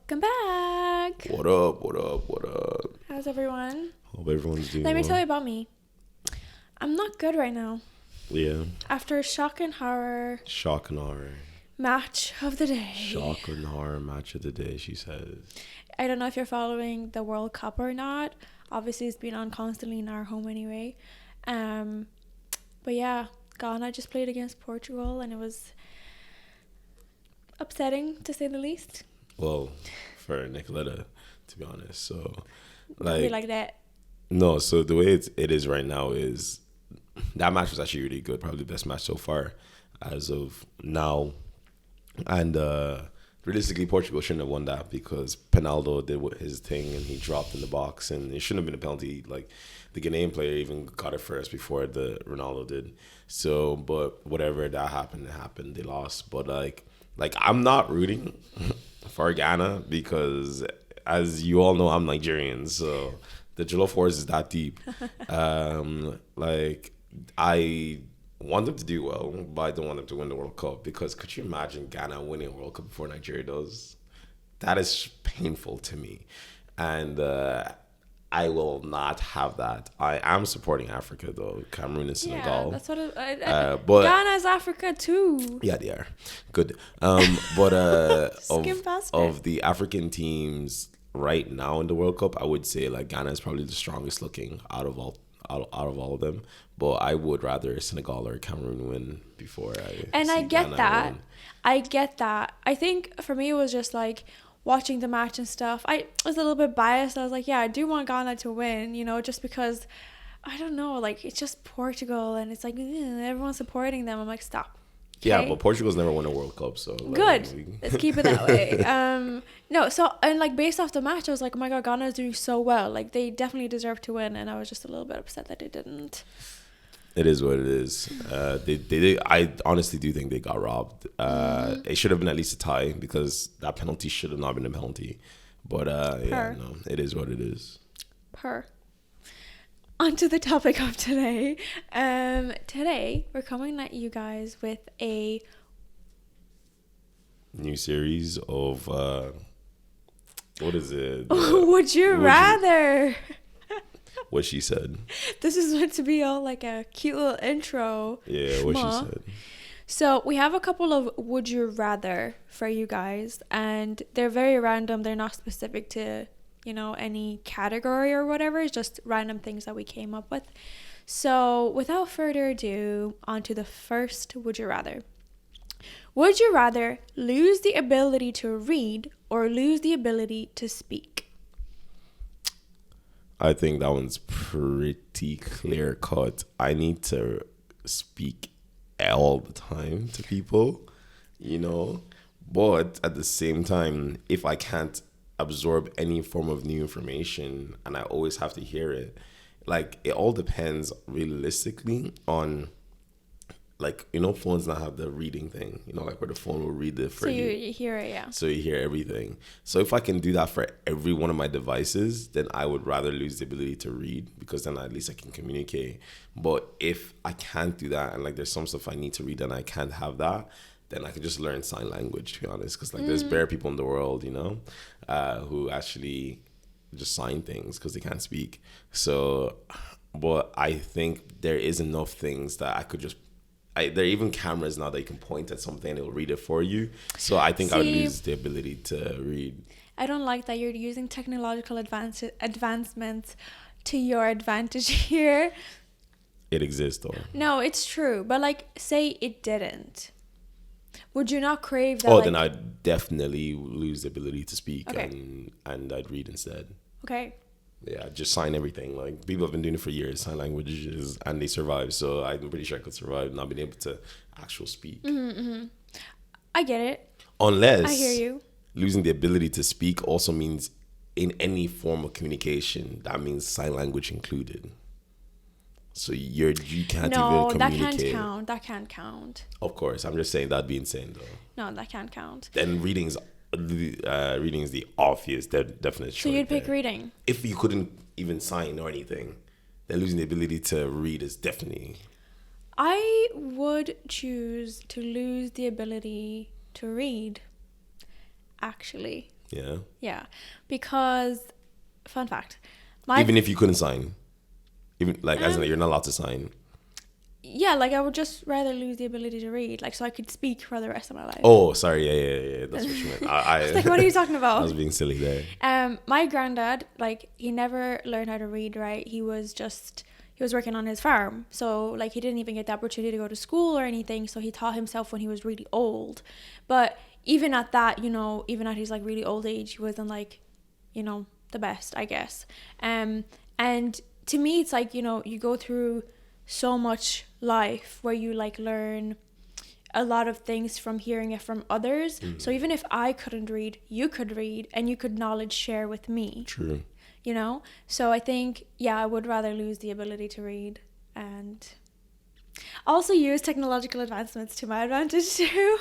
Welcome back. What up, what up, what up? How's everyone? Hope everyone's doing Let me well. tell you about me. I'm not good right now. Yeah. After a shock and horror Shock and horror. match of the day. Shock and horror match of the day, she says. I don't know if you're following the World Cup or not. Obviously, it's been on constantly in our home anyway. But yeah, Ghana just played against Portugal and it was upsetting to say the least. Well, for Nicoletta, to be honest. So, Be like that. No, so the way it is right now is that match was actually really good. Probably the best match so far as of now. And realistically, Portugal shouldn't have won that because Penaldo did his thing and he dropped in the box. And it shouldn't have been a penalty. Like, the Ghanaian player even got it first before the Ronaldo did. So, but whatever, that happened, it happened. They lost. But, like I'm not rooting for Ghana because, as you all know, I'm Nigerian. So, the Jollof Wars is that deep. I want them to do well, but I don't want them to win the World Cup because could you imagine Ghana winning a World Cup before Nigeria does? That is painful to me. And I will not have that. I am supporting Africa, though. Cameroon and Senegal. Yeah, that's what but Ghana's Africa too. Yeah, they are. Good. But Skim past of the African teams right now in the World Cup, I would say like Ghana is probably the strongest looking out of all of them. But I would rather Senegal or Cameroon win before I get Ghana that. win. I get that. I think for me it was just like watching the match and stuff. I was a little bit biased. I was like, yeah, I do want Ghana to win, just because I don't know, like it's just Portugal and it's like everyone's supporting them. I'm like, stop. Okay? Yeah, but Portugal's never won a World Cup, so good. Let's keep it that way. No, so and like based off the match, I was like, oh my god, Ghana is doing so well. Like they definitely deserve to win, and I was just a little bit upset that they didn't. It is what it is. They I honestly do think they got robbed. It should have been at least a tie because that penalty should have not been a penalty. But yeah, no, it is what it is. On to the topic of today. Today we're coming at you guys with a new series of what is it? Would you rather? What she said. This is meant to be all like a cute little intro. Yeah, what she said. So we have a couple of would you rather for you guys, and they're very random. They're not specific to, any category or whatever. It's just random things that we came up with. So without further ado, on to the first would you rather. Would you rather lose the ability to read or lose the ability to speak? I think that one's pretty clear cut. I need to speak all the time to people, but at the same time, if I can't absorb any form of new information and I always have to hear it, like it all depends realistically on phones now have the reading thing, like where the phone will read it for you. So you hear it, yeah. So you hear everything. So if I can do that for every one of my devices, then I would rather lose the ability to read because then at least I can communicate. But if I can't do that and like there's some stuff I need to read and I can't have that, then I can just learn sign language, to be honest. Because there's bare people in the world, who actually just sign things because they can't speak. So, but I think there is enough things that I could just there are even cameras now that you can point at something and it'll read it for you. So I think I would lose the ability to read. I don't like that you're using technological advancements to your advantage here. It exists though. No, it's true. But like, say it didn't. Would you not crave that? Then I'd definitely lose the ability to speak and I'd read instead. Okay. Yeah, just sign everything. Like people have been doing it for years, sign languages, and they survive. So I'm pretty sure I could survive not being able to actual speak. I get it. Unless I hear you. Losing the ability to speak also means in any form of communication, that means sign language included. So you can't even communicate. No, that can't count. Of course, I'm just saying that'd be insane though. No, that can't count. Then reading is the obvious definite choice. So you'd pick reading? If you couldn't even sign or anything, then losing the ability to read is definitely... I would choose to lose the ability to read, actually. Yeah. Yeah. Because, fun fact, Even if you couldn't sign, even like as in like, Um, you're not allowed to sign. yeah, like I would just rather lose the ability to read, like so I could speak for the rest of my life. Oh, sorry. Yeah. That's what you meant. I was like, what are you talking I about? was being silly there. My granddad, like, he never learned how to read, right? He was working on his farm. So, like, he didn't even get the opportunity to go to school or anything. So he taught himself when he was really old. But even at that, even at his, like, really old age, he wasn't, like, the best, I guess. And to me, it's like, you go through so much life where you, like, learn a lot of things from hearing it from others. So even if I couldn't read, you could read and you could knowledge share with me. True. So I think, yeah, I would rather lose the ability to read and also use technological advancements to my advantage too.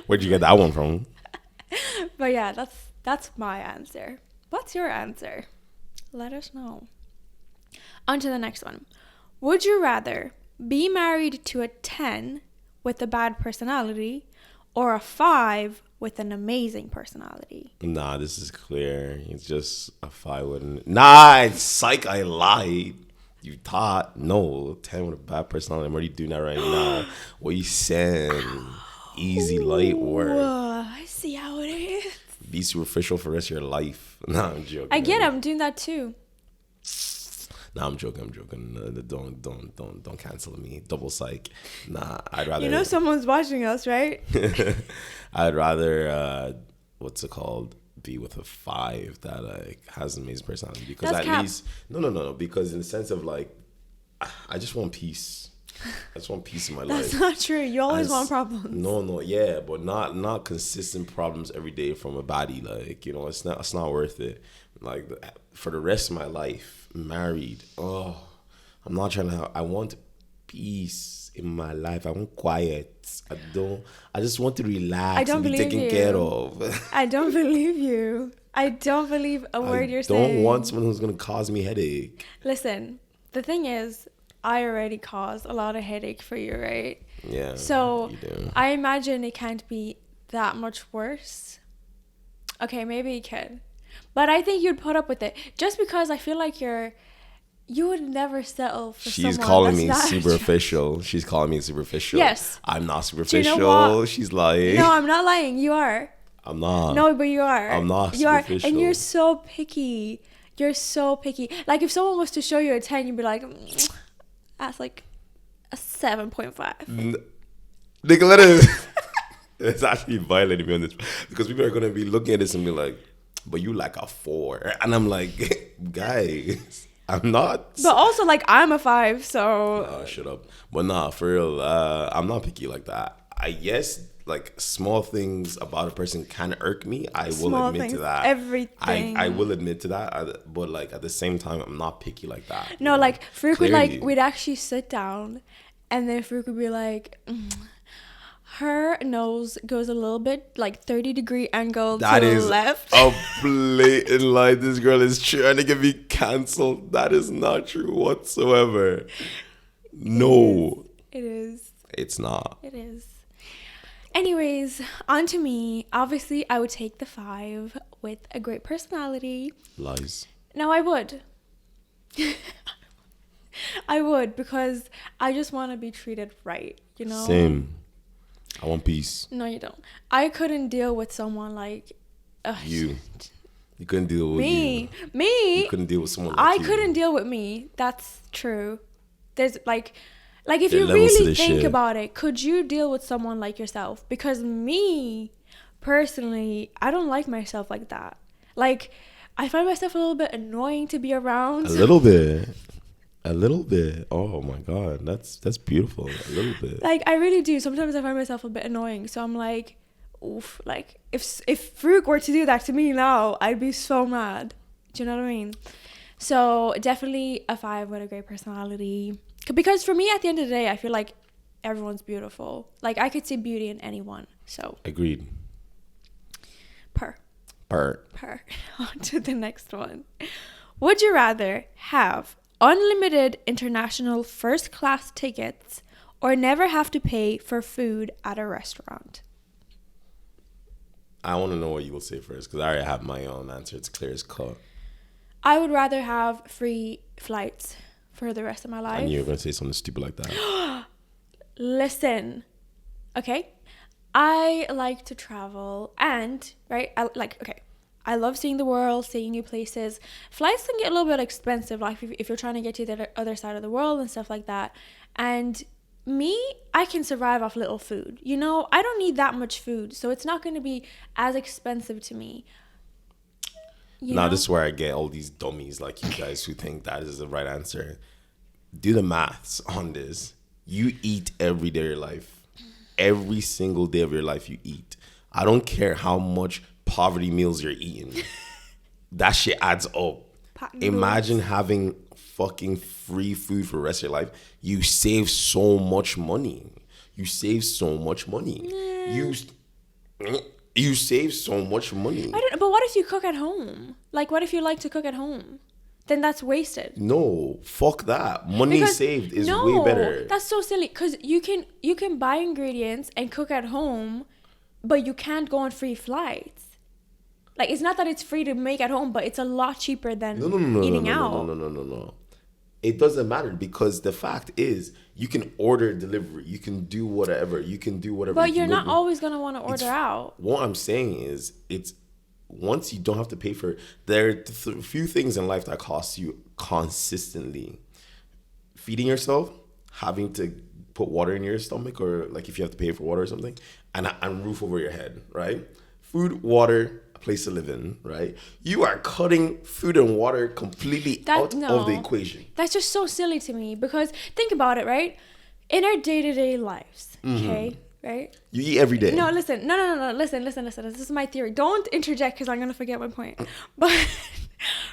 Where'd you get that one from? But yeah, that's my answer. What's your answer? Let us know. On to the next one. Would you rather be married to a 10 with a bad personality or a 5 with an amazing personality? Nah, this is clear. It's just a 5 wouldn't. Nah, it's psych. I lied. You thought no 10 with a bad personality. I'm already doing that right now. What you saying? Easy, light work. I see how it is. Be superficial for the rest of your life. Nah, I'm joking. I get it. I'm doing that too. Nah, I'm joking. Don't cancel me. Double psych. Nah, I'd rather. Someone's watching us, right? I'd rather what's it called? Be with a 5 that like has an amazing personality because That's at least no because in the sense of like I just want peace. I just want peace in my life. That's not true. You always want problems. No, yeah, but not consistent problems every day from a baddie. Like it's not worth it. Like for the rest of my life, married. Oh, I'm not trying to. I want peace in my life. I want quiet. I just want to relax and be taken care of. I don't believe you. I don't believe a word you're saying. I don't want someone who's gonna cause me headache. Listen, the thing is, I already caused a lot of headache for you, right? Yeah. So you do. I imagine it can't be that much worse. Okay, maybe it could. But I think you'd put up with it. Just because I feel like you would never settle for someone She's calling that's me not superficial. She's calling me superficial. Yes. I'm not superficial. Do you know what? She's lying. No, I'm not lying. You are. I'm not. No, but you are. I'm not you superficial. Are. And you're so picky. You're so picky. Like, if someone was to show you a 10, you'd be like, that's like a 7.5. Nigga, let it. It's actually violating me on this because people are going to be looking at this and be like, but you like a 4. And I'm like, guys, I'm not. But also, like, I'm a 5, so. Oh, shut up. But nah, for real, I'm not picky like that. I guess, like, small things about a person can irk me. I will admit to that. Everything. I will admit to that. But, like, at the same time, I'm not picky like that. No, like, Farouk would, Clearly. like, we'd actually sit down, and then Farouk would be like, her nose goes a little bit, like, 30-degree angle That to the is left. a blatant lie. This girl is trying to get me canceled. That is not true whatsoever. No. It is. It's not. It is. Anyways, on to me. Obviously, I would take the 5 with a great personality. Lies. No, I would. I would, because I just want to be treated right, Same. I want peace. No, you don't. I couldn't deal with someone like... You couldn't deal with me. you. Me? You couldn't deal with someone like you. I couldn't deal with me. That's true. There's like if There are you levels to really this think shit. about it, could you deal with someone like yourself? Because me, personally, I don't like myself like that. Like, I find myself a little bit annoying to be around. A little bit. Oh my God, that's beautiful. A little bit. Like, I really do. Sometimes I find myself a bit annoying. So I'm like, oof. Like, if Farouk were to do that to me now, I'd be so mad. Do you know what I mean? So definitely a 5 with a great personality. Because for me, at the end of the day, I feel like everyone's beautiful. Like, I could see beauty in anyone. So Agreed. Per. On to the next one. Would you rather have unlimited international first class tickets or never have to pay for food at a restaurant? I want to know what you will say first because I already have my own answer. It's clear as cut. I would rather have free flights for the rest of my life. I knew you were going to say something stupid like that. Listen, okay? I like to travel and, right, I love seeing the world, seeing new places. Flights can get a little bit expensive, like if you're trying to get to the other side of the world and stuff like that. And me, I can survive off little food. You know, I don't need that much food, so it's not going to be as expensive to me. Now, this is where I get all these dummies like you guys who think that is the right answer. Do the maths on this. You eat every day of your life. Every single day of your life you eat. I don't care how much poverty meals you're eating. That shit adds up. Imagine having fucking free food for the rest of your life. You save so much money. You save so much money. You save so much money. But what if you cook at home? Like, what if you like to cook at home? Then that's wasted. No, fuck that. Money saved is way better. That's so silly. Because you can buy ingredients and cook at home, but you can't go on free flights. Like, it's not that it's free to make at home, but it's a lot cheaper than eating out. No. It doesn't matter because the fact is you can order delivery. You can do whatever. But you're not always going to want to order out. What I'm saying is it's once you don't have to pay for it, there are a few things in life that cost you consistently. Feeding yourself, having to put water in your stomach, or like if you have to pay for water or something, and roof over your head, right? Food, water, a place to live in, right? You are cutting food and water completely out of the equation. That's just so silly to me because think about it, right? In our day-to-day lives, okay? Right? You eat every day. No, listen. No. Listen. This is my theory. Don't interject because I'm going to forget my point. But,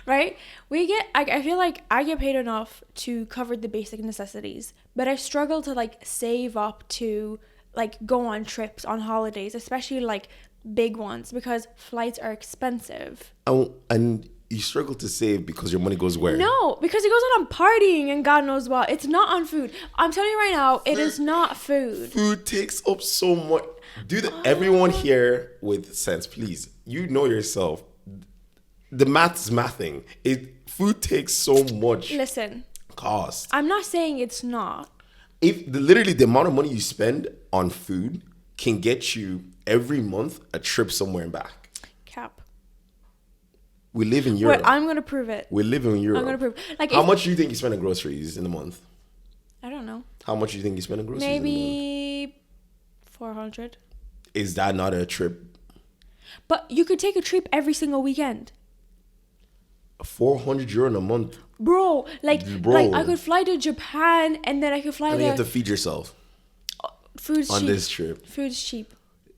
right? I feel like I get paid enough to cover the basic necessities. But I struggle to, like, save up to, like, go on trips, on holidays. Especially, like, big ones. Because flights are expensive. Oh, and you struggle to save because your money goes where? No, because it goes on partying and God knows what. It's not on food. I'm telling you right now, it is not food. Food takes up so much. Everyone here with sense, please. You know yourself. The math's mathing. Food takes so much. Listen. Cost. I'm not saying it's not. Literally the amount of money you spend on food can get you every month a trip somewhere and back. Cap. We live in Europe. Wait, I'm going to prove it. We live in Europe. I'm going to prove it. Like, how much do you think you spend on groceries in a month? I don't know. How much do you think you spend on groceries in a month? Maybe 400. Is that not a trip? But you could take a trip every single weekend. 400 euro in a month? Bro, like I could fly to Japan and then I could fly there. And you have to feed yourself. Food's cheap. On this trip. Food's cheap.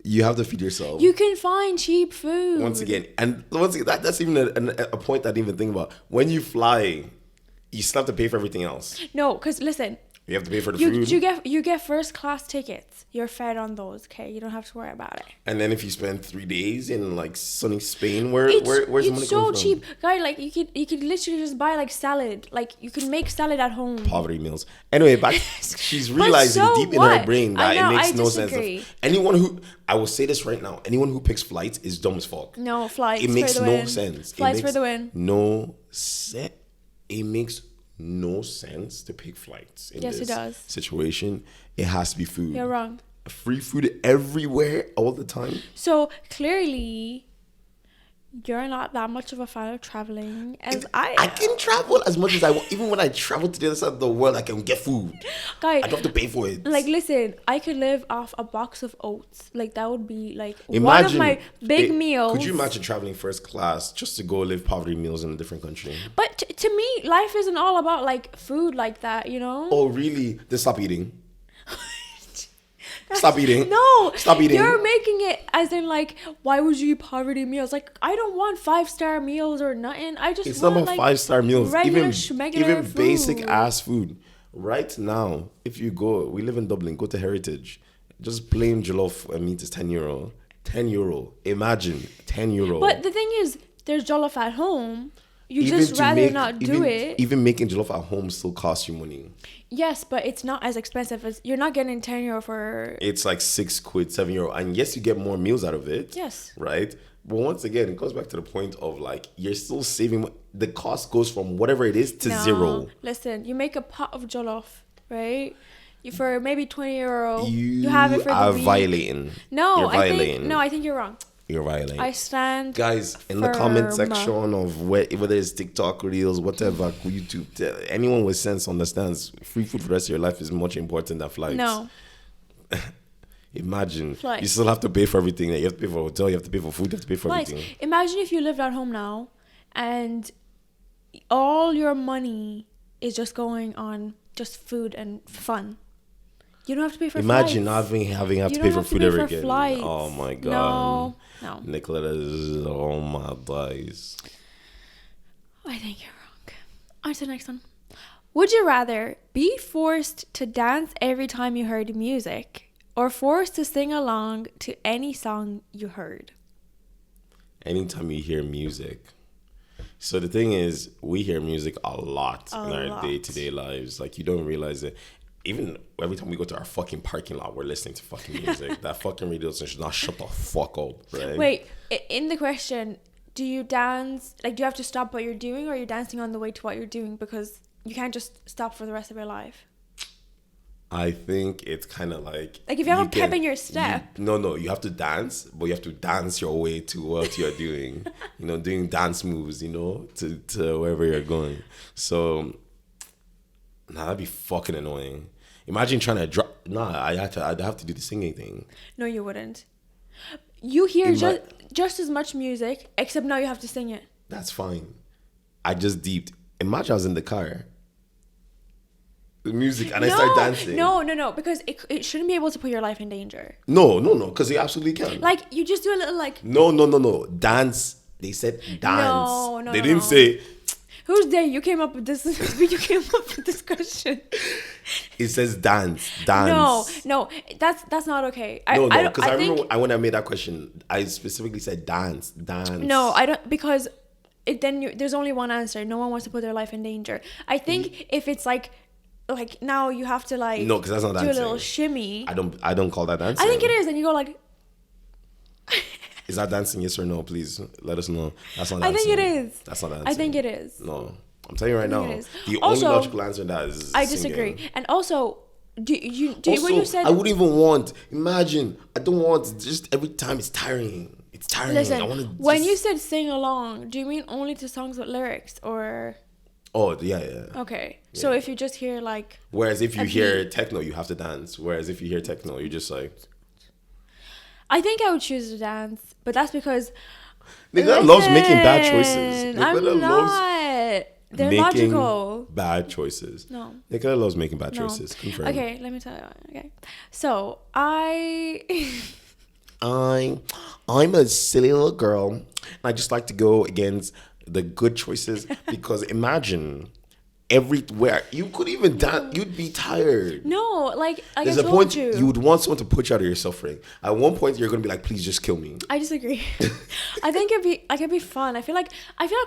You have to feed yourself. You can find cheap food. Once again, that's even a point I didn't even think about. When you fly, you still have to pay for everything else. No, because listen. You have to pay for the food. You get first class tickets. You're fed on those, okay? You don't have to worry about it. And then if you spend 3 days in like sunny Spain, where's the money coming from? It's so cheap. Guy, like you could literally just buy like salad. Like you can make salad at home. Poverty meals. Anyway, back she's realizing deep in her brain that it makes no sense. I will say this right now, anyone who picks flights is dumb as fuck. No, flights. It makes no sense. Flights for the win. It makes no sense to pick flights in it this does. situation. It has to be food. You're wrong. Free food everywhere all the time. So clearly you're not that much of a fan of traveling as I am. I can travel as much as I want. Even when I travel to the other side of the world, I can get food. Guys, I don't have to pay for it. Like, listen, I could live off a box of oats. Like, that would be like one of my big meals. Could you imagine traveling first class just to go live poverty meals in a different country? But to me, life isn't all about like food like that, you know? Oh, really? Then stop eating. Stop eating. No. Stop eating. You're making it as in like, why would you eat poverty meals? Like, I don't want 5-star meals or nothing. I just it's want not about like 5-star meals. Even food. Basic ass food. Right now, if you go, we live in Dublin, go to Heritage. Just plain jollof meat is €10. €10. Imagine €10. But the thing is, there's jollof at home. You Even just to rather make- not do it. Even making jollof at home still costs you money. Yes, but it's not as expensive as you're not getting 10 euro for. It's like €6, €7, and yes, you get more meals out of it. Yes. Right. But once again, it goes back to the point of like you're still saving. The cost goes from whatever it is to zero. Listen, you make a pot of jollof, right? You for maybe 20 euro. You have it for are the week. violating. No, You're violating. I think you're wrong. You're violating. I stand. Guys, in the comment firm. section of whether it's TikTok reels, whatever, YouTube, anyone with sense understands free food for the rest of your life is much important than flights. No. Imagine Flights. you still have to pay for everything. You have to pay for hotel, you have to pay for food, you have to pay for Flights. everything. Imagine if you lived at home now and all your money is just going on just food and fun. You don't have to pay for Imagine flights. having to You pay don't for have to food pay ever for again. flights. Oh my god. No. Nicoletta's oh my days. I think you're wrong. On to the next one. Would you rather be forced to dance every time you heard music or forced to sing along to any song you heard? Anytime you hear music. So the thing is, we hear music a lot in our day-to-day lives. Like, you don't realize it. Even every time we go to our fucking parking lot, we're listening to fucking music. That fucking radio station should not shut the fuck up, right? Wait, in the question, do you dance, like, do you have to stop what you're doing, or are you dancing on the way to what you're doing? Because you can't just stop for the rest of your life. I think it's kind of like if you have a pep in your step. You have to dance, but you have to dance your way to what you're doing. Doing dance moves, to wherever you're going. So, that'd be fucking annoying. Imagine trying to drop. I'd have to do the singing thing. No, you wouldn't. You hear just as much music, except now you have to sing it. That's fine. I just deeped. Imagine I was in the car. The music, and I start dancing. No, because it shouldn't be able to put your life in danger. No, because you absolutely can. Like, you just do a little, like... No. Dance. They said dance. No. They didn't say... Who's there? You came up with this. You came up with this question. It says dance. No, that's not okay. Because I remember when I made that question, I specifically said dance. No, I don't, because there's only one answer. No one wants to put their life in danger. I think if it's like now you have to like no, because that's not do dancing. a little shimmy. I don't call that dancing. I think it is, and you go like. Is that dancing? Yes or no? Please let us know. That's not dancing. I think it is. That's not dancing. I think it is. No, I'm telling you right now. The also, only logical answer to that is I disagree. Singing. And also, when you said I wouldn't even want. Imagine, I don't want. Just every time it's tiring. It's tiring. Listen, when you you said sing along, do you mean only to songs with lyrics or? Oh yeah. Okay, yeah. So if you just hear like. Whereas if you hear techno, you have to dance. Whereas if you hear techno, you just like. I think I would choose to dance, but that's because. Nicola loves making bad choices. Nicola I'm not. loves They're making logical. Bad choices. No. Nicola loves making bad choices. Confirm. Okay, let me tell you. Okay, so I'm a silly little girl, and I just like to go against the good choices because imagine everywhere you could even dance, you'd be tired. No, like there's I a told point you would want someone to put you out of your suffering. At one point, you're gonna be like, "Please just kill me." I disagree. I think it'd be fun. I feel like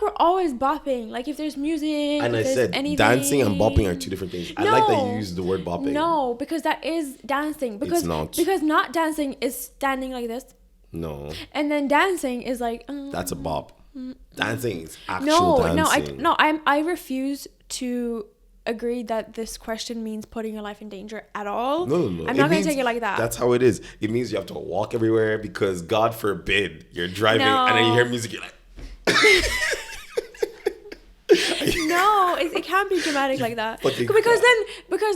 we're always bopping. Like if there's music, and I there's said anything. dancing and bopping are two different things. I like that you use the word bopping. No, because that is dancing. Because it's not. Because not dancing is standing like this. No. And then dancing is like. That's a bop. Dancing is actual dancing. I refuse to agree that this question means putting your life in danger at all. No. I'm not going to take it like that. That's how it is. It means you have to walk everywhere because God forbid you're driving and then you hear music, you're like. No, it can't be dramatic like that. Because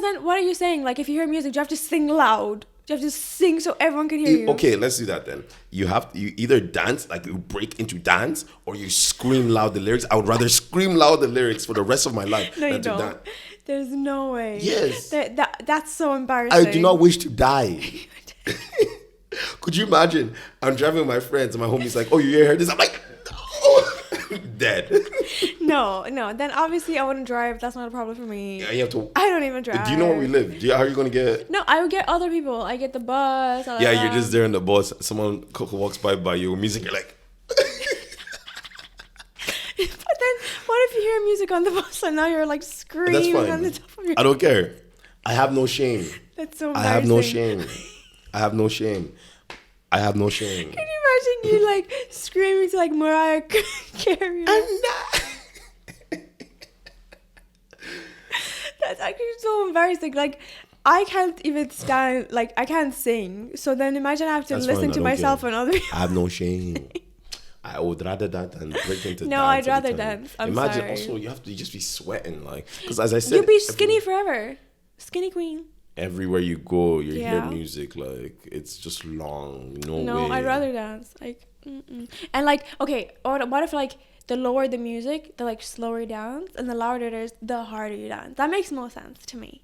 then what are you saying? Like if you hear music, do you have to sing loud? Do you have to sing so everyone can hear you? Okay, let's do that then. You either dance, like you break into dance, or you scream loud the lyrics. I would rather scream loud the lyrics for the rest of my life no, than you to don't. dance. There's no way. Yes. That's so embarrassing. I do not wish to die. Could you imagine? I'm driving with my friends and my homie's like, "Oh, you heard this?" I'm like, "No." Dead. No. Then obviously I wouldn't drive. That's not a problem for me. Yeah, you have to. I don't even drive. Do you know where we live? How are you gonna get? No, I would get other people. I get the bus. Yeah, you're just there in the bus. Someone walks by you with music. You're like. But then, what if you hear music on the bus and now you're like screaming on the top of your... I don't care. I have no shame. That's so I embarrassing. have no shame. I have no shame. I have no shame. Can you imagine you like screaming to like Mariah Carey? That's actually so embarrassing. Like, I can't even stand, like, I can't sing. So then imagine I have to listen to myself and other people. I have no shame. I would rather that than break into No, dance. I'd rather dance. Imagine sorry. also you have to just be sweating, like, because as I said, You'll be skinny forever. Skinny queen. Everywhere you go, you hear music, like, it's just long. No way. I'd rather dance. Like, and like, okay, what if like the lower the music, the like slower you dance, and the louder it is, the harder you dance? That makes more sense to me.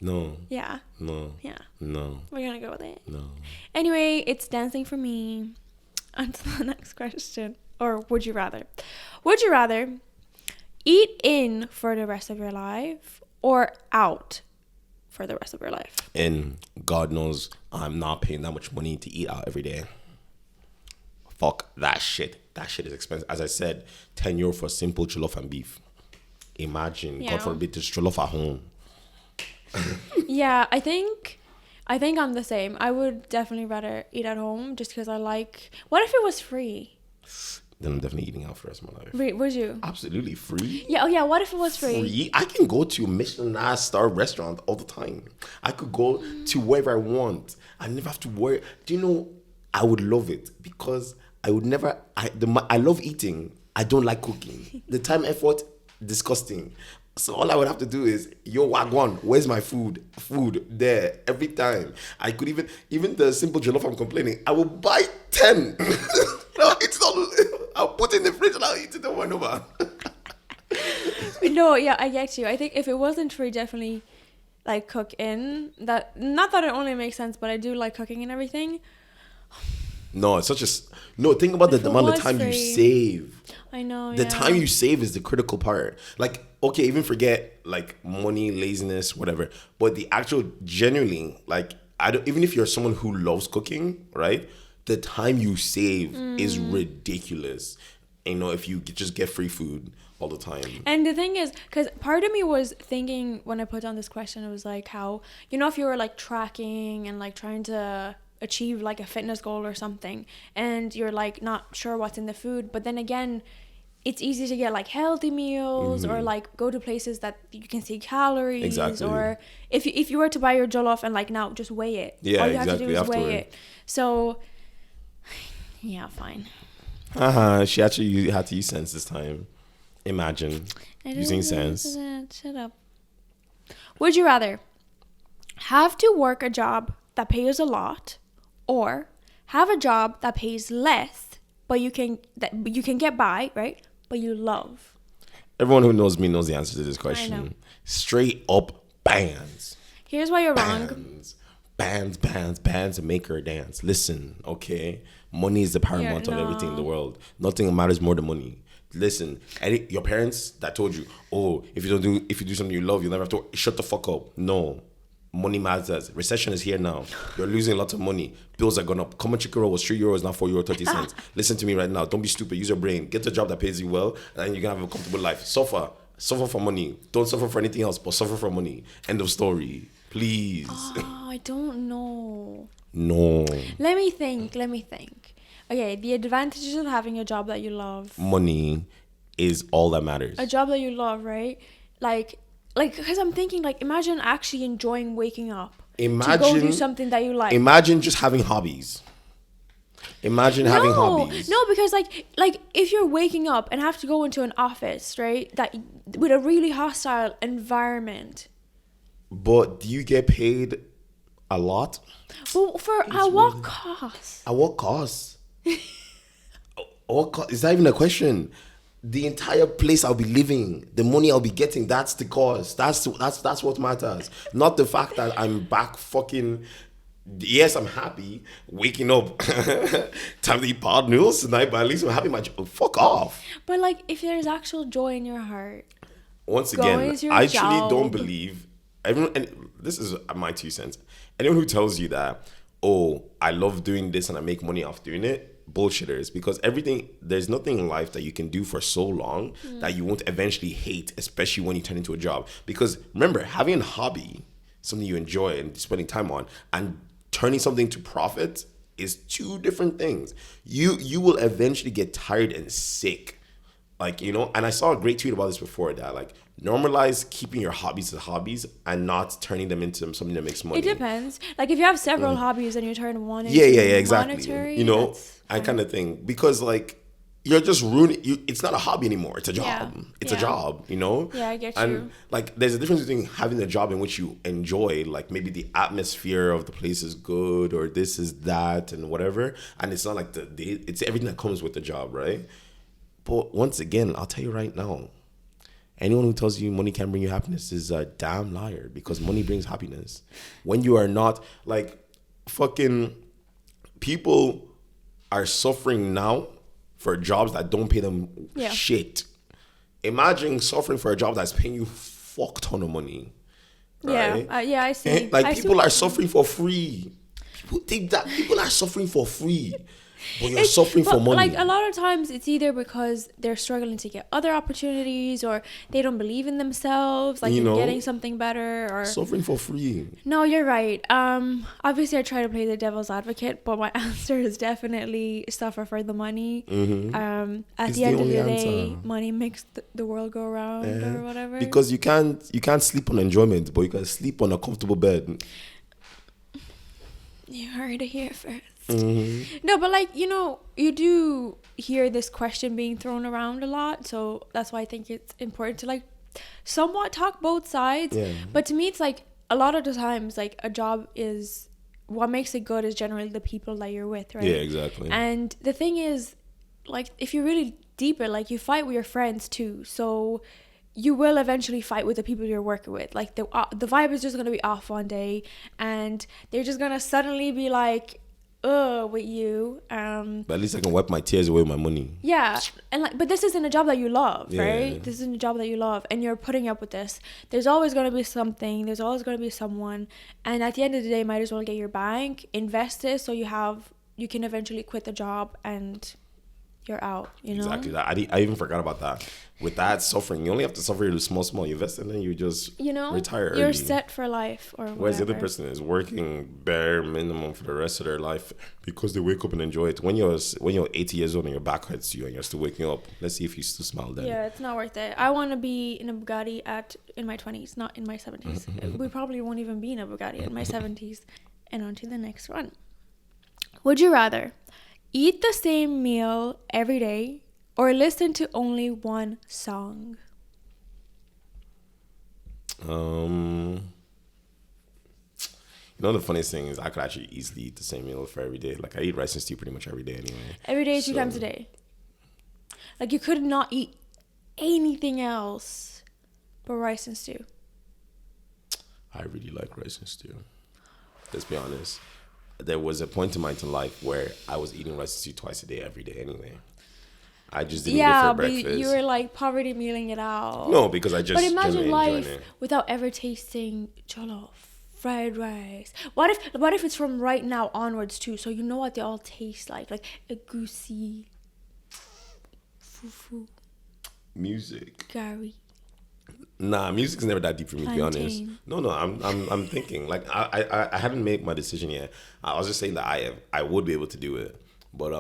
No. Yeah. No. Yeah. No. We're gonna go with it. No. Anyway, it's dancing for me. On to the next question. Or would you rather? Would you rather eat in for the rest of your life or out for the rest of your life? And God knows I'm not paying that much money to eat out every day. Fuck that shit. That shit is expensive. As I said, €10 for a simple jollof and beef. Imagine, God forbid, just jollof at home. Yeah, I think I'm the same. I would definitely rather eat at home just because I like... What if it was free? Then I'm definitely eating out for the rest of my life. Wait, would you? Absolutely free? Yeah, what if it was free? Free? I can go to a Michelin-star restaurant all the time. I could go to wherever I want. I never have to worry. Do you know, I would love it because I would never... I love eating. I don't like cooking. The time, effort, disgusting. So all I would have to do is, yo, wagwan, where's my food? Food there every time. I could even the simple jollof I'm complaining, I will buy 10. No, it's not. I'll put it in the fridge and I'll eat it over and over. No, yeah, I get you. I think if it wasn't free, definitely like cook in. That, not that it only makes sense, but I do like cooking and everything. No, it's such a... No, think about the amount of time you save. I know, The time you save is the critical part. Like, okay, even forget, like, money, laziness, whatever. But the actual, genuinely, like, even if you're someone who loves cooking, right? The time you save is ridiculous. You know, if you just get free food all the time. And the thing is, because part of me was thinking when I put on this question, it was like how, you know, if you were like tracking and like trying to achieve like a fitness goal or something and you're like not sure what's in the food, but then again it's easy to get like healthy meals or like go to places that you can see calories. Exactly. Or if you were to buy your jollof and like now just weigh it, all you have to do is weigh it. So yeah, fine. She actually had to use sense this time. Imagine using sense. Shut up. Would you rather have to work a job that pays a lot or have a job that pays less but you can get by, right? But you love? Everyone who knows me knows the answer to this question. Straight up bands. Here's why you're wrong. Bands and make her dance. Listen, okay? Money is the paramount of everything in the world. Nothing matters more than money. Listen, your parents that told you, oh, if you do something you love, you'll never have to shut the fuck up. No. Money matters. Recession is here now. You're losing lots of money. Bills are going up. Common chicken roll was €3, now €4.30. Listen to me right now. Don't be stupid. Use your brain. Get a job that pays you well, and you can have a comfortable life. Suffer for money. Don't suffer for anything else, but suffer for money. End of story. Please. Oh, I don't know. No. Let me think. Okay, the advantages of having a job that you love. Money is all that matters. A job that you love, right? Like, because I'm thinking, like, imagine actually enjoying waking up. To go do something that you like. Imagine just having hobbies. Having hobbies. No, because like if you're waking up and have to go into an office, right, that with a really hostile environment. But do you get paid a lot? Well, at what cost? At what cost? Is that even a question? The entire place I'll be living, the money I'll be getting, that's the cost. That's what matters. Not the fact that I'm back fucking... Yes, I'm happy waking up. Time to eat pot noodles tonight, but at least I'm happy. Fuck off. But like, if there's actual joy in your heart. Once again, I actually don't believe... Everyone, and this is my 2 cents. Anyone who tells you that, oh, I love doing this and I make money off doing it, bullshitters, because there's nothing in life that you can do for so long that you won't eventually hate, especially when you turn into a job. Because remember, having a hobby, something you enjoy and spending time on, and turning something to profit is two different things. You will eventually get tired and sick. Like, and I saw a great tweet about this before, that like normalize keeping your hobbies as hobbies and not turning them into something that makes money. It depends. Like if you have several hobbies and you turn one into exactly. monetary, I kind of think, because like you're just ruining it's not a hobby anymore, it's a job. It's a job, Yeah, I get you. And like there's a difference between having a job in which you enjoy, like maybe the atmosphere of the place is good or this is that and whatever, and it's not like it's everything that comes with the job, right? But once again, I'll tell you right now, anyone who tells you money can't bring you happiness is a damn liar, because money brings happiness. When you are not, like, fucking people are suffering now for jobs that don't pay them shit. Imagine suffering for a job that's paying you fuck ton of money. Right? I see. People are suffering for free. People think that people are suffering for free. But you're suffering for money. Like a lot of times it's either because they're struggling to get other opportunities, or they don't believe in themselves, like they're getting something better, or suffering for free. No, you're right. Obviously I try to play the devil's advocate, but my answer is definitely suffer for the money. At the end of the day, money makes the world go around, or whatever. Because you can't sleep on enjoyment, but you can sleep on a comfortable bed. You heard it here first. No, but like, you do hear this question being thrown around a lot, so that's why I think it's important to like somewhat talk both sides. But to me, it's like a lot of the times, like a job is what makes it good is generally the people that you're with, right? Yeah, exactly. And the thing is, like, if you really deeper, like, you fight with your friends too, so you will eventually fight with the people you're working with. Like the vibe is just gonna be off one day, and they're just gonna suddenly be like, with you. But at least I can wipe my tears away with my money. Yeah, and like, but this isn't a job that you love, right? This isn't a job that you love, and you're putting up with this. There's always gonna be something. There's always gonna be someone, and at the end of the day, might as well get your bank, invest it, so you can eventually quit the job and you're out. Exactly that. I even forgot about that. With that suffering, you only have to suffer small. You invest and then you just retire early. You're set for life, or whatever. Whereas the other person is working bare minimum for the rest of their life because they wake up and enjoy it. When you're 80 years old and your back hurts you and you're still waking up, let's see if you still smile then. Yeah, it's not worth it. I want to be in a Bugatti in my 20s, not in my 70s. We probably won't even be in a Bugatti in my 70s. And on to the next one. Would you rather eat the same meal every day or listen to only one song? The funniest thing is I could actually easily eat the same meal for every day. Like I eat rice and stew pretty much every day anyway. Every day, 2 times a day. Like you could not eat anything else but rice and stew. I really like rice and stew. Let's be honest. There was a point in my life where I was eating rice and stew twice a day, every day anyway. I just didn't eat it for breakfast. But you were like poverty mealing it out. No, because I just. But imagine life without ever tasting jollof, fried rice. What if it's from right now onwards too? So you know what they all taste like a goosey, fufu, music, curry. Nah, music's never that deep for me, to be honest. No, I'm thinking. Like I haven't made my decision yet. I was just saying that I would be able to do it, but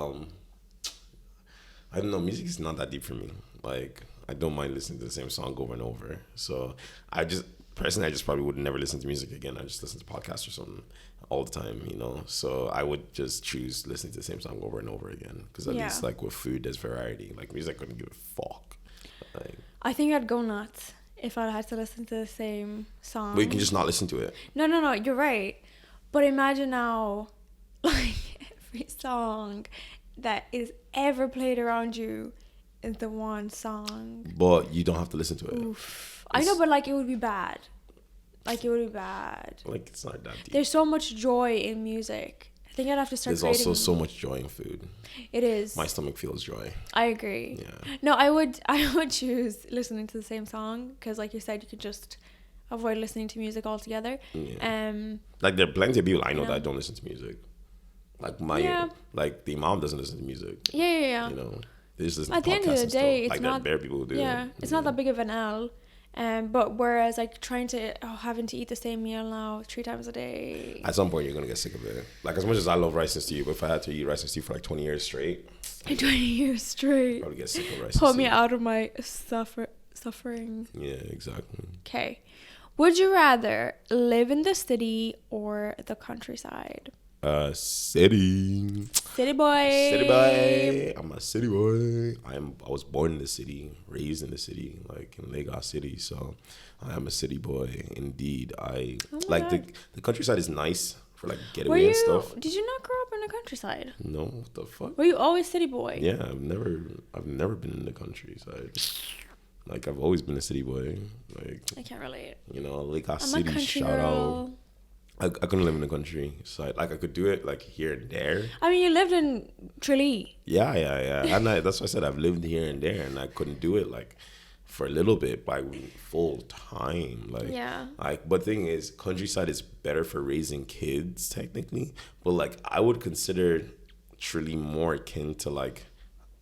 I don't know. Music is not that deep for me. Like I don't mind listening to the same song over and over. So I just probably would never listen to music again. I just listen to podcasts or something all the time, So I would just choose listening to the same song over and over again, because at least like with food, there's variety. Like music, I couldn't give a fuck. Like, I think I'd go nuts if I had to listen to the same song. But you can just not listen to it. No, you're right. But imagine now, like, every song that is ever played around you is the one song. But you don't have to listen to it. Oof. I know, but, like, it would be bad. Like, it's not that deep. There's so much joy in music. I think I'd have to start There's also so much joy in food. It is. My stomach feels joy. I agree. Yeah. No, I would choose listening to the same song, because like you said, you could just avoid listening to music altogether. Yeah. Like there are plenty of people I know that don't listen to music. Like my Yeah. like the mom doesn't listen to music. Yeah. You know, they just listen At to the end of podcasts the and day, stuff. it's Like not. that bare people do. Yeah, it's not that big of an L. But whereas like trying to having to eat the same meal now 3 times a day. At some point, you're gonna get sick of it. Like as much as I love rice and stew, but if I had to eat rice and stew for like 20 years straight, 20 years straight. I'd probably get sick of rice. Pull and me stew. out of my suffering. Yeah, exactly. Okay. Would you rather live in the city or the countryside? City. City boy. City boy. I'm a city boy. I was born in the city, raised in the city, like in Lagos City. So I am a city boy indeed. I like the countryside is nice for like getaway and stuff. Did you not grow up in the countryside? No, what the fuck? Were you always city boy? Yeah, I've never been in the countryside. Like I've always been a city boy. Like I can't relate. you know, Lagos I'm a City. country Shout girl. out. I couldn't live in the countryside. Like I could do it like here and there. I mean, you lived in Tralee. Yeah. And that's why I said I've lived here and there, and I couldn't do it like for a little bit by full time. Like, Yeah. Like, but thing is, countryside is better for raising kids technically. But like, I would consider Tralee more akin to like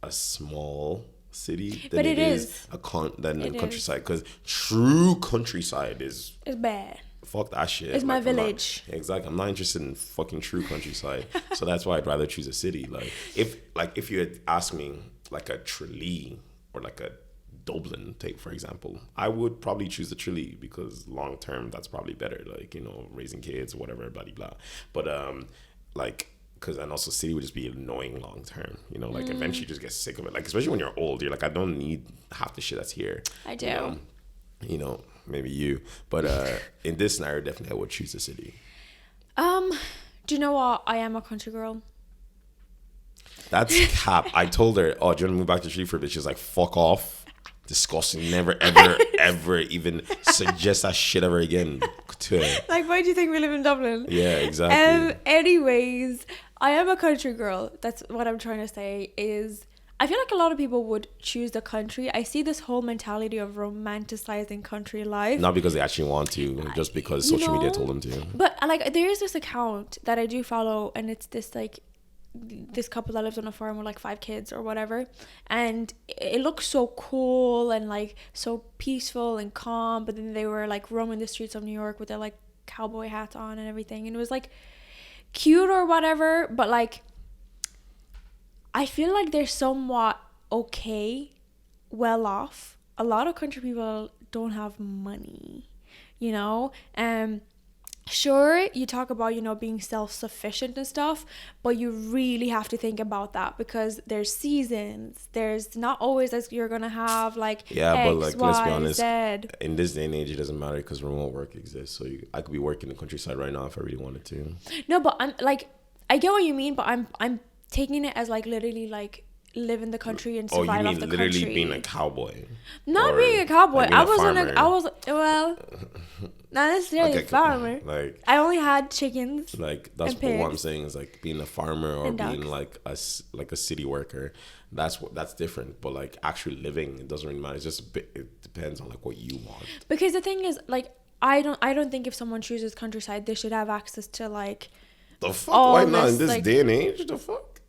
a small city than But it is than It the is. countryside. Because true countryside is. It's bad. Fuck that shit. It's my I'm not- village. Exactly. I'm not interested in fucking true countryside. So that's why I'd rather choose a city. If you had asked me like a Tralee or like a Dublin take, for example, I would probably choose the Tralee because long term that's probably better. Like, you know, raising kids, whatever, blah, blah, blah. But because and also city would just be annoying long term. You know, like eventually you just get sick of it. Like especially when you're old, you're like, I don't need half the shit that's here. I do. You know, maybe you, but in this scenario, definitely I would choose the city. Do you know what? I am a country girl. That's cap. I told her, oh, do you want to move back to Tralee for a bit? She's like, fuck off. Disgusting. Never, ever, ever even suggest that shit ever again to her. Like, why do you think we live in Dublin? Yeah, exactly. Anyways, I am a country girl. That's what I'm trying to say is I feel like a lot of people would choose the country. I see this whole mentality of romanticizing country life. Not because they actually want to, just because social media told them to. But like, there is this account that I do follow, and it's this like this couple that lives on a farm with like 5 kids or whatever, and it looks so cool and like so peaceful and calm. But then they were like roaming the streets of New York with their like cowboy hats on and everything, and it was like cute or whatever. But like, I feel like they're somewhat okay, well off. A lot of country people don't have money, you know. Sure, you talk about, you know, being self-sufficient and stuff, but you really have to think about that because there's seasons. There's not always as you're gonna have like X, but like let's be Y, honest, Z. in this day and age, it doesn't matter because remote work exists. So I could be working in the countryside right now if I really wanted to. No, but I'm like, I get what you mean, but I'm taking it as like literally like live in the country and survive off the country. Literally being a cowboy? Not being a cowboy. Like being I wasn't. farmer? well, not necessarily a farmer. Like I only had chickens. Like that's and what I'm pigs. saying is like being a farmer or And being ducks. like a city worker. That's different. But like actually living, it doesn't really matter. It's just it depends on like what you want. Because the thing is, like, I don't think if someone chooses countryside, they should have access to like. The fuck? all Why not this, in this like- day and age? The fuck?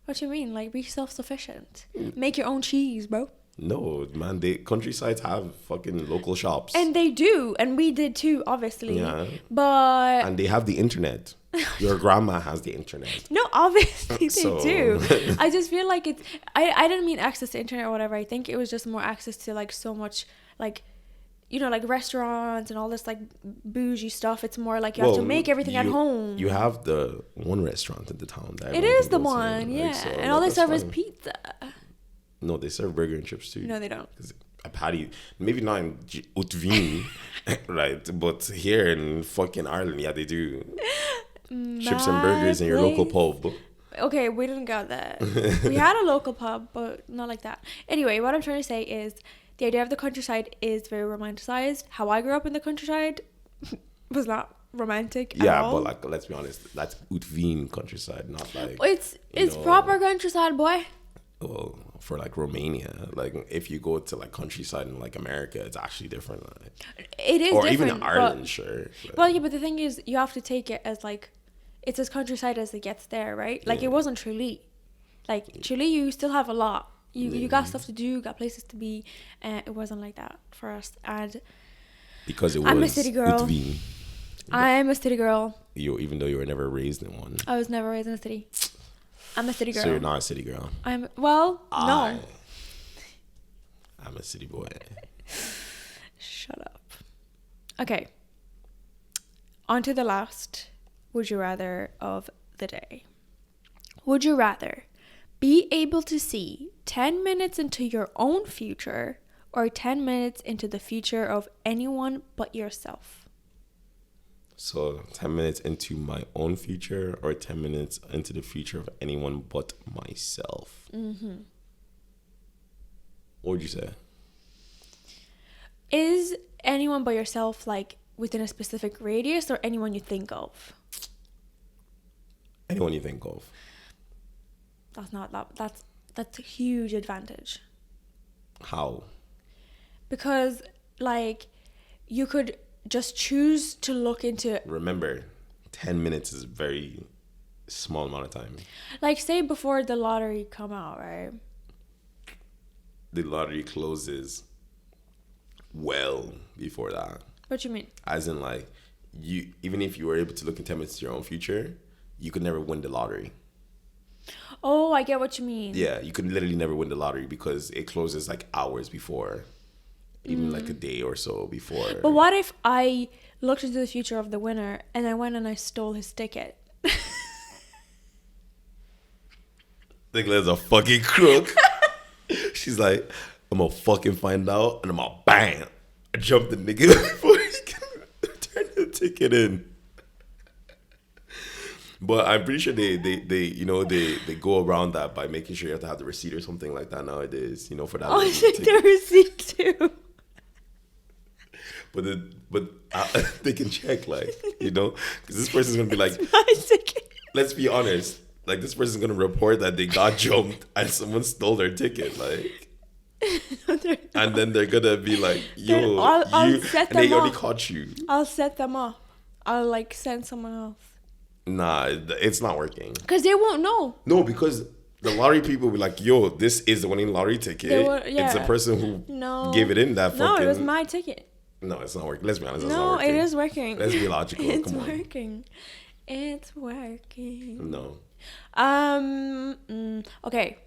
What you mean? Like, be self-sufficient. Make your own cheese, bro. No, man. Countrysides have fucking local shops. And they do, and we did too, obviously. Yeah. But And they have the internet. Your grandma has the internet. no, obviously they So- do. I just feel like it's. I didn't mean access to internet or whatever. I think it was just more access to like so much like. You know, like restaurants and all this like bougie stuff. It's more like you have to make everything at home. You have the one restaurant in the town. That It everyone is can the go to, one, like, yeah. so, And like, all they that's serve is fine. pizza. No, they serve burger and chips too. No, they don't. A patty, maybe not in Utveen, right? But here in fucking Ireland, yeah, they do. Chips and burgers in your local pub. Okay, we didn't got that. We had a local pub, but not like that. Anyway, what I'm trying to say is the idea of the countryside is very romanticized. How I grew up in the countryside was not romantic at all. But like, let's be honest, that's Utveen countryside, not like It's know, proper countryside, boy. well, for like Romania, like if you go to like countryside in like America, it's actually different. Like, It is or different. even in Ireland, sure. Well, yeah, but the thing is, you have to take it as like, it's as countryside as it gets there, right? Like Yeah. it wasn't Tralee. Like Tralee, you still have a lot. You got stuff to do, you got places to be, and it wasn't like that for us. And Because it was I'm a city girl. Utveen. I'm a city girl. Even though you were never raised in one. I was never raised in a city. I'm a city girl. So you're not a city girl. No. I'm a city boy. Shut up. Okay. On to the last would you rather of the day. Would you rather be able to see 10 minutes into your own future or 10 minutes into the future of anyone but yourself? So 10 minutes into my own future or 10 minutes into the future of anyone but myself? Mm-hmm. What would you say? Is anyone but yourself like within a specific radius or anyone you think of? Anyone you think of. That's not that. That's a huge advantage. How? Because like you could just choose to look into. Remember, 10 minutes is a very small amount of time. Like say before the lottery come out, right? The lottery closes well before that. What you mean? As in, like, you even if you were able to look in 10 minutes to your own future, you could never win the lottery. Oh, I get what you mean. Yeah, you could literally never win the lottery because it closes like hours before, even like a day or so before. But what if I looked into the future of the winner and I went and I stole his ticket? Nicole's a fucking crook. She's like, I'm gonna fucking find out and I'm gonna bang. I jumped the nigga before he can turn the ticket in. But I'm pretty sure they go around that by making sure you have to have the receipt or something like that nowadays, for that. Oh shit, the receipt too. But they can check, like, because this person's gonna be like, My ticket. let's be honest, like this person's gonna report that they got jumped and someone stole their ticket, like. And then they're gonna be like, yo, I'll set them they already off. caught you. I'll set them up. I'll like send someone else. Nah, it's not working. Because they won't know. No, because the lottery people will be like, yo, this is the winning lottery ticket. It's the person who gave it in that fucking... No, it was my ticket. No, it's not working. Let's be honest, it's No, not working. it is working. Let's be logical. It's Come on. working. It's working. No. Okay.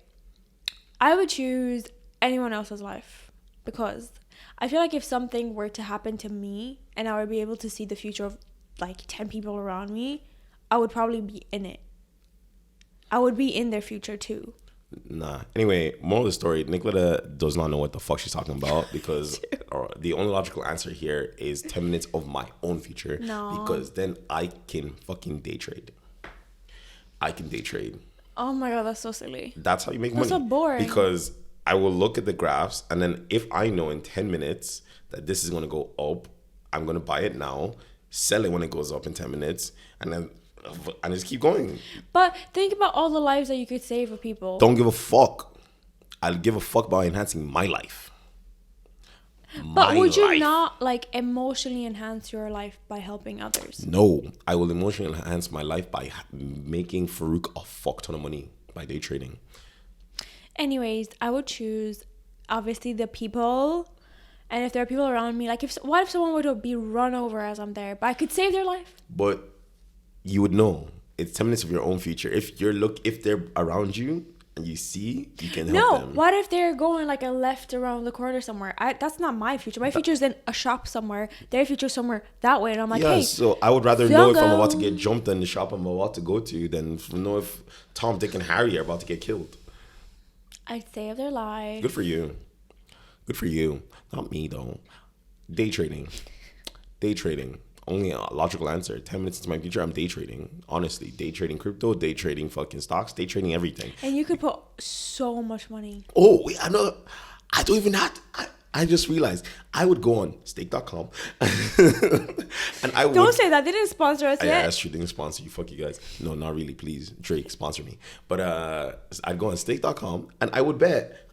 I would choose anyone else's life because I feel like if something were to happen to me and I would be able to see the future of like 10 people around me, I would probably be in it. I would be in their future too. Nah. Anyway, moral of the story, Nicola does not know what the fuck she's talking about because the only logical answer here is 10 minutes of my own future. No. Because then I can fucking day trade. I can day trade. Oh my god, that's so silly. That's how you make money. That's so boring. Because I will look at the graphs and then if I know in 10 minutes that this is going to go up, I'm going to buy it now, sell it when it goes up in 10 minutes, and just keep going. But think about all the lives that you could save for people. Don't give a fuck. I'll give a fuck about enhancing my life. But would you not like emotionally enhance your life by helping others? No, I will emotionally enhance my life by making Farouk a fuck ton of money by day trading. Anyways, I would choose obviously the people, and if there are people around me, like what if someone were to be run over as I'm there, but I could save their life? But you would know it's 10 minutes of your own future. If they're around you and you see, you can help them. No, what if they're going like a left around the corner somewhere? That's not my future. My future is in a shop somewhere. Their future somewhere that way, and I'm like, hey. So I would rather know if I'm about to get jumped in the shop I'm about to go to than know if Tom, Dick, and Harry are about to get killed. I'd save their life. Good for you. Good for you. Not me though. Day trading. Only a logical answer. 10 minutes into my future, I'm day trading. Honestly, day trading crypto, day trading fucking stocks, day trading everything. And you could put so much money. Oh, wait, I know. I don't even have to. I just realized I would go on stake.com and I would. Don't say that. They didn't sponsor us yet. Yeah, that's true. They didn't sponsor you. Fuck you guys. No, not really. Please, Drake, sponsor me. But I'd go on stake.com and I would bet.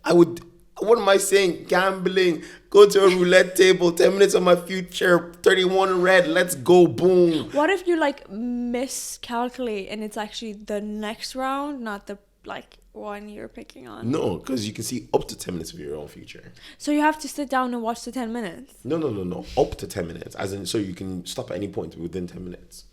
What am I saying? Gambling. Go to a roulette table. 10 minutes on my future. 31 red. Let's go. Boom. What if you like miscalculate and it's actually the next round, not the like one you're picking on? No, because you can see up to 10 minutes of your own future. So you have to sit down and watch the 10 minutes? No. Up to 10 minutes. As in, so you can stop at any point within 10 minutes.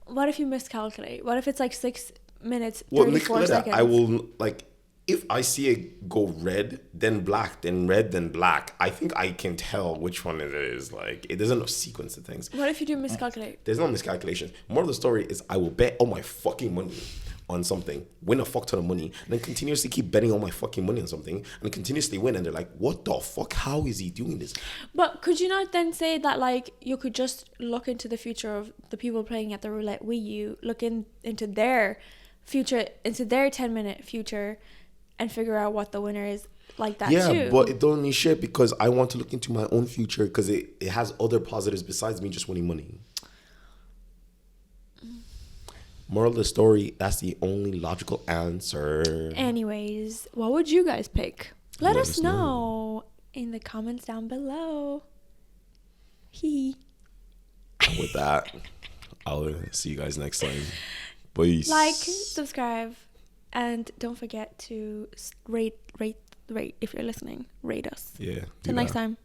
What if you miscalculate? What if it's like 6 minutes, Well, 34 seconds? I will, like, if I see it go red, then black, then red, then black, I think I can tell which one it is. Like, it doesn't sequence the things. What if you do miscalculate? There's no miscalculation. More of the story is I will bet all my fucking money on something, win a fuck ton of money, and then continuously keep betting all my fucking money on something, and continuously win, and they're like, what the fuck? How is he doing this? But could you not then say that, like, you could just look into the future of the people playing at the roulette Wii U, look into their future, into their 10-minute future, and figure out what the winner is like that too? Yeah, but it don't need shit because I want to look into my own future because it has other positives besides me just winning money. Moral of the story, that's the only logical answer. Anyways, what would you guys pick? Let us know in the comments down below. Hee. And with that, I'll see you guys next time. Peace. Like, subscribe, and don't forget to rate if you're listening. Rate us. Yeah. Till next time.